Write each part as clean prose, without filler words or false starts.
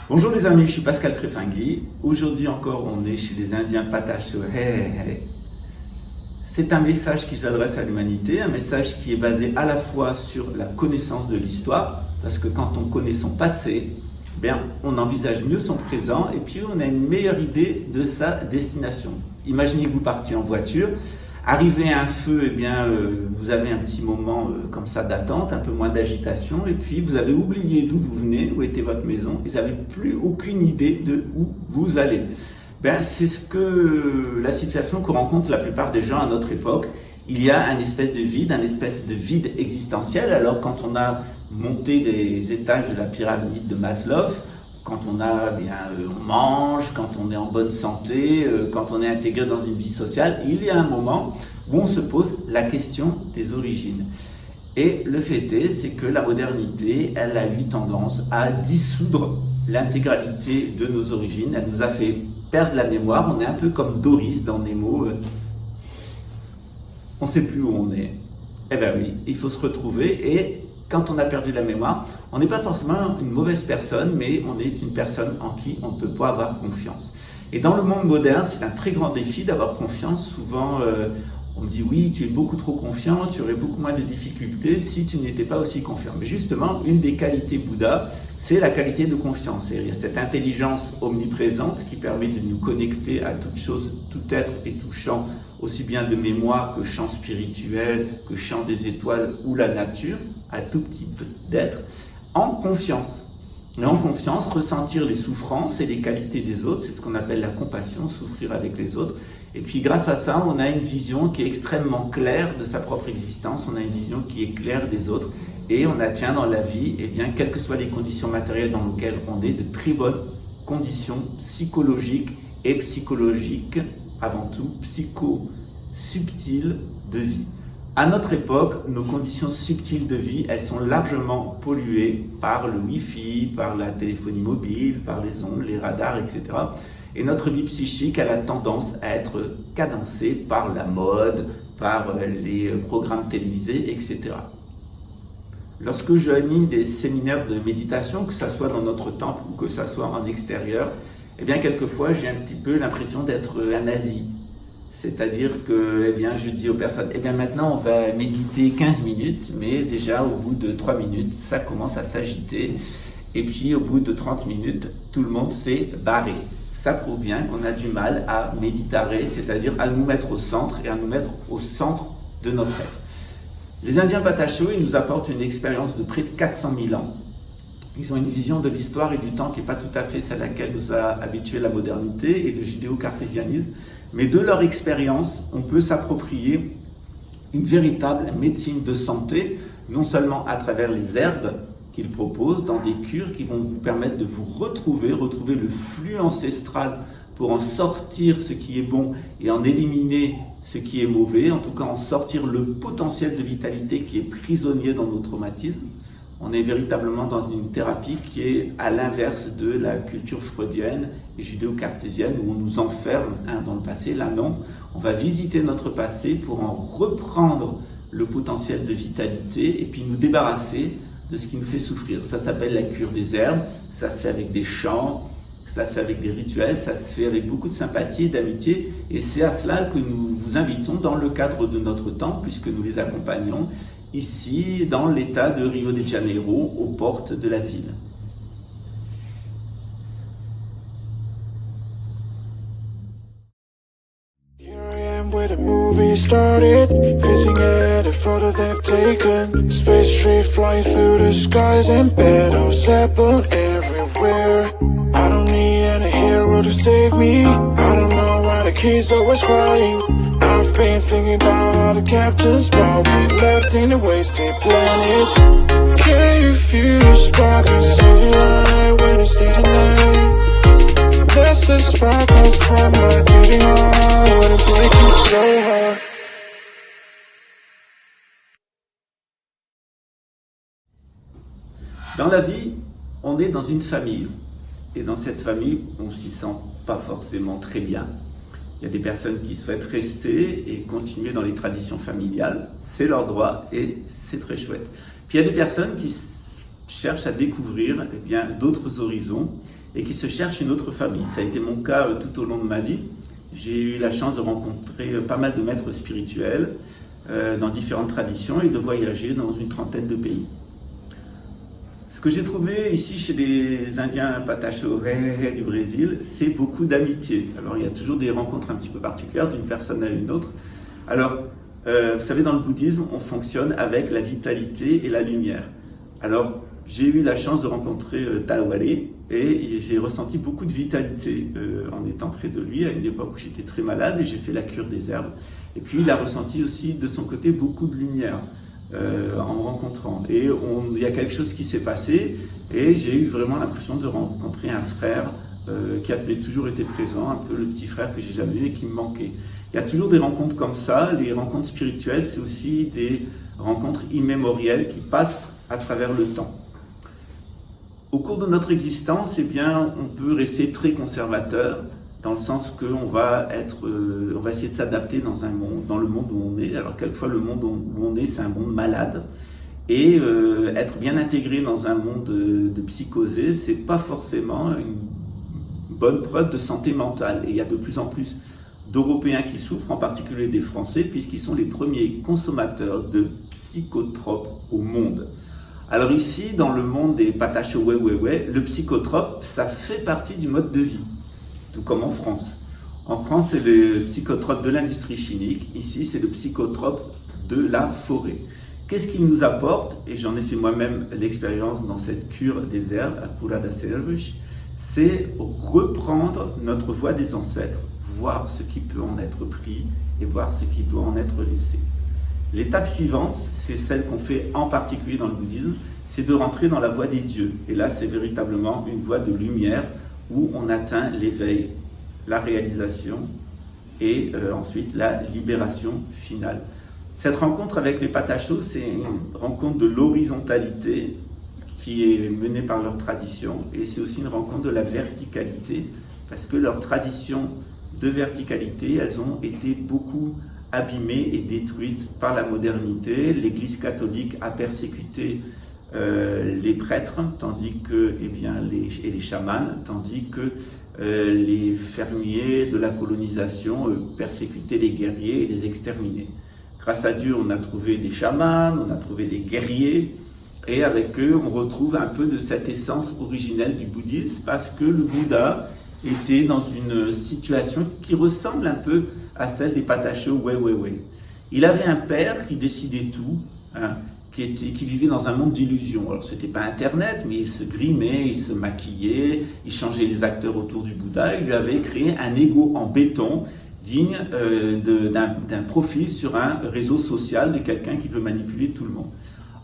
Bonjour les amis, je suis Pascal Trefangui. Aujourd'hui encore, on est chez les Indiens Patacho. C'est un message qui s'adresse à l'humanité, un message qui est basé à la fois sur la connaissance de l'histoire, parce que quand on connaît son passé, on envisage mieux son présent et puis on a une meilleure idée de sa destination. Imaginez que vous partiez en voiture, arrivez à un feu, vous avez un petit moment comme ça d'attente, un peu moins d'agitation, et puis vous avez oublié d'où vous venez, où était votre maison, et vous n'avez plus aucune idée de où vous allez. C'est la situation que rencontrent la plupart des gens à notre époque. Il y a un espèce de vide existentiel. Alors quand on a monté des étages de la pyramide de Maslow, quand on mange, quand on est en bonne santé, quand on est intégré dans une vie sociale, il y a un moment où on se pose la question des origines. Et le fait c'est que la modernité, elle a eu tendance à dissoudre l'intégralité de nos origines. Elle nous a fait perdre la mémoire. On est un peu comme Doris dans Nemo. On ne sait plus où on est. Oui, il faut se retrouver. Et quand on a perdu la mémoire, on n'est pas forcément une mauvaise personne, mais on est une personne en qui on ne peut pas avoir confiance. Et dans le monde moderne, c'est un très grand défi d'avoir confiance. Souvent, on me dit oui, tu es beaucoup trop confiant, tu aurais beaucoup moins de difficultés si tu n'étais pas aussi confiant. Mais justement, une des qualités Bouddha, c'est la qualité de confiance. Et il y a cette intelligence omniprésente qui permet de nous connecter à toute chose, tout être et tout champ, aussi bien de mémoire que champ spirituel, que champ des étoiles ou la nature, à tout type d'être, en confiance. Et en confiance, ressentir les souffrances et les qualités des autres, c'est ce qu'on appelle la compassion, souffrir avec les autres. Et puis grâce à ça, on a une vision qui est extrêmement claire de sa propre existence, on a une vision qui est claire des autres, et on atteint dans la vie, quelles que soient les conditions matérielles dans lesquelles on est, de très bonnes conditions psychologiques et psychologiques, avant tout psycho-subtiles de vie. À notre époque, nos conditions subtiles de vie, elles sont largement polluées par le Wi-Fi, par la téléphonie mobile, par les ondes, les radars, etc. Et notre vie psychique, elle a tendance à être cadencée par la mode, par les programmes télévisés, etc. Lorsque je anime des séminaires de méditation, que ce soit dans notre temple ou que ce soit en extérieur, quelquefois j'ai un petit peu l'impression d'être un nazi. C'est-à-dire que je dis aux personnes, maintenant on va méditer 15 minutes, mais déjà au bout de 3 minutes, ça commence à s'agiter. Et puis au bout de 30 minutes, tout le monde s'est barré. Ça prouve bien qu'on a du mal à méditer, c'est-à-dire à nous mettre au centre et à nous mettre au centre de notre être. Les Indiens Patacho, ils nous apportent une expérience de près de 400 000 ans. Ils ont une vision de l'histoire et du temps qui n'est pas tout à fait celle à laquelle nous a habitué la modernité et le judéo-cartésianisme. Mais de leur expérience, on peut s'approprier une véritable médecine de santé, non seulement à travers les herbes qu'ils proposent, dans des cures qui vont vous permettre de vous retrouver le flux ancestral pour en sortir ce qui est bon et en éliminer ce qui est mauvais, en tout cas en sortir le potentiel de vitalité qui est prisonnier dans nos traumatismes. On est véritablement dans une thérapie qui est à l'inverse de la culture freudienne et judéo-cartésienne où on nous enferme dans le passé. Là non, on va visiter notre passé pour en reprendre le potentiel de vitalité et puis nous débarrasser de ce qui nous fait souffrir. Ça s'appelle la cure des herbes, ça se fait avec des chants, ça se fait avec des rituels, ça se fait avec beaucoup de sympathie et d'amitié et c'est à cela que nous vous invitons dans le cadre de notre temps puisque nous les accompagnons ici, dans l'état de Rio de Janeiro, aux portes de la ville. Here I am where the movie started, facing at a photo they've taken. Space tree flying through the skies and battles happen everywhere. I don't need any hero to save me. I don't know why the kids always crying. I've been thinking about how the captain's ball we left in a wasted planet. Can you feel the spark in city light when it's day to night? That's the sparkles from my beating heart when it breaks so hard. Dans la vie, on est dans une famille. Et dans cette famille, on ne s'y sent pas forcément très bien. Il y a des personnes qui souhaitent rester et continuer dans les traditions familiales. C'est leur droit et c'est très chouette. Puis il y a des personnes qui cherchent à découvrir d'autres horizons et qui se cherchent une autre famille. Ça a été mon cas tout au long de ma vie. J'ai eu la chance de rencontrer pas mal de maîtres spirituels dans différentes traditions et de voyager dans une trentaine de pays. Ce que j'ai trouvé ici chez les Indiens Patachoé du Brésil, c'est beaucoup d'amitié. Alors il y a toujours des rencontres un petit peu particulières d'une personne à une autre. Alors, vous savez, dans le bouddhisme, on fonctionne avec la vitalité et la lumière. Alors, j'ai eu la chance de rencontrer Tawari et j'ai ressenti beaucoup de vitalité en étant près de lui à une époque où j'étais très malade et j'ai fait la cure des herbes. Et puis, il a ressenti aussi de son côté beaucoup de lumière en me rencontrant. Et il y a quelque chose qui s'est passé et j'ai eu vraiment l'impression de rencontrer un frère qui avait toujours été présent, un peu le petit frère que j'ai jamais eu et qui me manquait. Il y a toujours des rencontres comme ça. Les rencontres spirituelles, c'est aussi des rencontres immémorielles qui passent à travers le temps. Au cours de notre existence, on peut rester très conservateur, dans le sens qu'on va essayer de s'adapter dans le monde où on est. Alors quelquefois, le monde où on est, c'est un monde malade. Et être bien intégré dans un monde de psychosé, c'est pas forcément une bonne preuve de santé mentale. Et il y a de plus en plus d'Européens qui souffrent, en particulier des Français, puisqu'ils sont les premiers consommateurs de psychotropes au monde. Alors ici, dans le monde des Patachoé, le psychotrope, ça fait partie du mode de vie, tout comme en France. En France, c'est le psychotrope de l'industrie chimique. Ici, c'est le psychotrope de la forêt. Qu'est-ce qu'il nous apporte? Et j'en ai fait moi-même l'expérience dans cette cure des herbes, à Cura das Ervas, c'est reprendre notre voie des ancêtres, voir ce qui peut en être pris et voir ce qui doit en être laissé. L'étape suivante, c'est celle qu'on fait en particulier dans le bouddhisme, c'est de rentrer dans la voie des dieux. Et là, c'est véritablement une voie de lumière où on atteint l'éveil, la réalisation et ensuite la libération finale. Cette rencontre avec les Patachos, c'est une rencontre de l'horizontalité qui est menée par leur tradition et c'est aussi une rencontre de la verticalité parce que leur tradition de verticalité, elles ont été beaucoup abîmées et détruites par la modernité. L'Église catholique a persécuté les prêtres, tandis que, et les chamans, tandis que les fermiers de la colonisation persécutaient les guerriers et les exterminaient. Grâce à Dieu, on a trouvé des chamans, on a trouvé des guerriers, et avec eux, on retrouve un peu de cette essence originelle du bouddhisme, parce que le Bouddha était dans une situation qui ressemble un peu à celle des Patachos. Il avait un père qui décidait tout, qui vivait dans un monde d'illusions. Alors c'était pas Internet, mais il se grimait, il se maquillait, il changeait les acteurs autour du Bouddha. Il lui avait créé un ego en béton digne d'un profil sur un réseau social de quelqu'un qui veut manipuler tout le monde.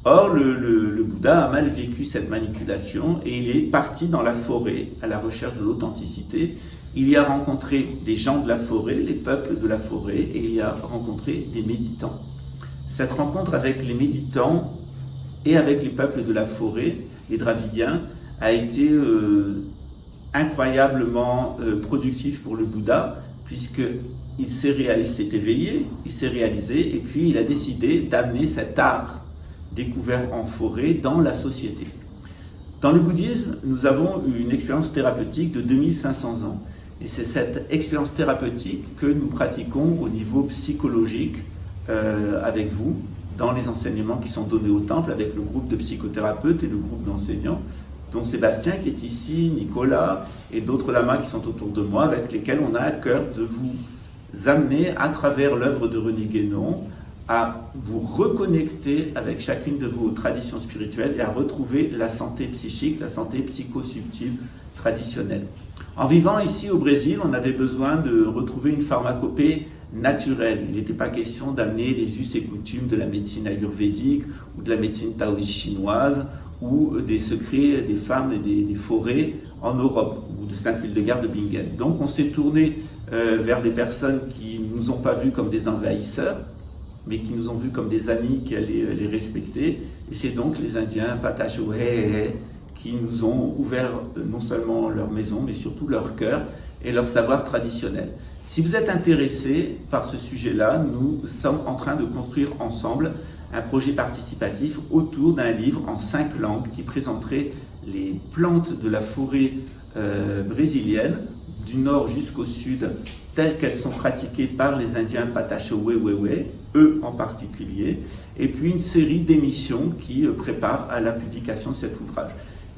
Or, le Bouddha a mal vécu cette manipulation et il est parti dans la forêt à la recherche de l'authenticité. Il y a rencontré des gens de la forêt, les peuples de la forêt, et il y a rencontré des méditants. Cette rencontre avec les méditants et avec les peuples de la forêt, les Dravidiens, a été incroyablement productif pour le Bouddha, puisqu'il s'est éveillé, il s'est réalisé, et puis il a décidé d'amener cet art découvert en forêt dans la société. Dans le bouddhisme, nous avons une expérience thérapeutique de 2500 ans. Et c'est cette expérience thérapeutique que nous pratiquons au niveau psychologique avec vous, dans les enseignements qui sont donnés au temple, avec le groupe de psychothérapeutes et le groupe d'enseignants, dont Sébastien qui est ici, Nicolas et d'autres lamas qui sont autour de moi, avec lesquels on a à cœur de vous amener à travers l'œuvre de René Guénon à vous reconnecter avec chacune de vos traditions spirituelles et à retrouver la santé psychique, la santé psychosubtile traditionnelle. En vivant ici au Brésil, on avait besoin de retrouver une pharmacopée naturelle. Il n'était pas question d'amener les us et coutumes de la médecine ayurvédique ou de la médecine taoïste chinoise ou des secrets des femmes et des forêts en Europe ou de Saint-Hildegarde de Bingen. Donc on s'est tourné vers des personnes qui ne nous ont pas vus comme des envahisseurs, mais qui nous ont vus comme des amis qui allaient les respecter. Et c'est donc les Indiens Patachoé qui nous ont ouvert non seulement leur maison, mais surtout leur cœur et leur savoir traditionnel. Si vous êtes intéressé par ce sujet-là, nous sommes en train de construire ensemble un projet participatif autour d'un livre en 5 langues qui présenterait les plantes de la forêt brésilienne, du nord jusqu'au sud, telles qu'elles sont pratiquées par les Indiens Patachewewewe, eux en particulier, et puis une série d'émissions qui préparent à la publication de cet ouvrage.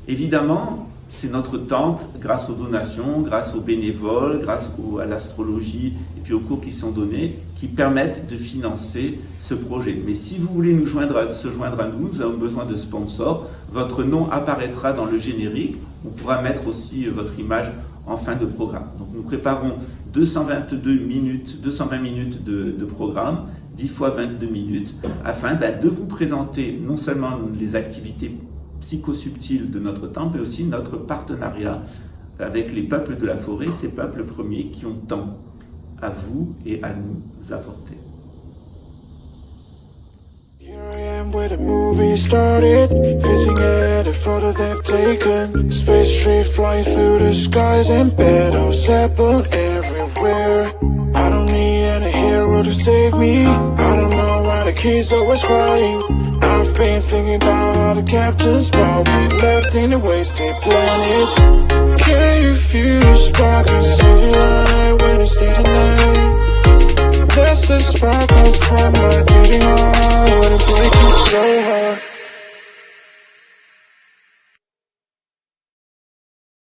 Évidemment, c'est notre temple, grâce aux donations, grâce aux bénévoles, grâce à l'astrologie et puis aux cours qui sont donnés, qui permettent de financer ce projet. Mais si vous voulez se joindre à nous, nous avons besoin de sponsors. Votre nom apparaîtra dans le générique. On pourra mettre aussi votre image en fin de programme. Donc nous préparons 220 minutes de programme, 10 fois 22 minutes, afin de vous présenter non seulement les activités psychosubtiles de notre temple, mais aussi notre partenariat avec les peuples de la forêt, ces peuples premiers qui ont tant à vous et à nous apporter. Where the movie started, facing at a photo they've taken. Space tree flying through the skies and battles happen everywhere. I don't need any hero to save me. I don't know why the kids always crying. I've been thinking about how the captain's ball we left in a wasted planet. Can you feel the spark in city light when it's day to night? That's the sparkles from my beating heart when it breaks my soul.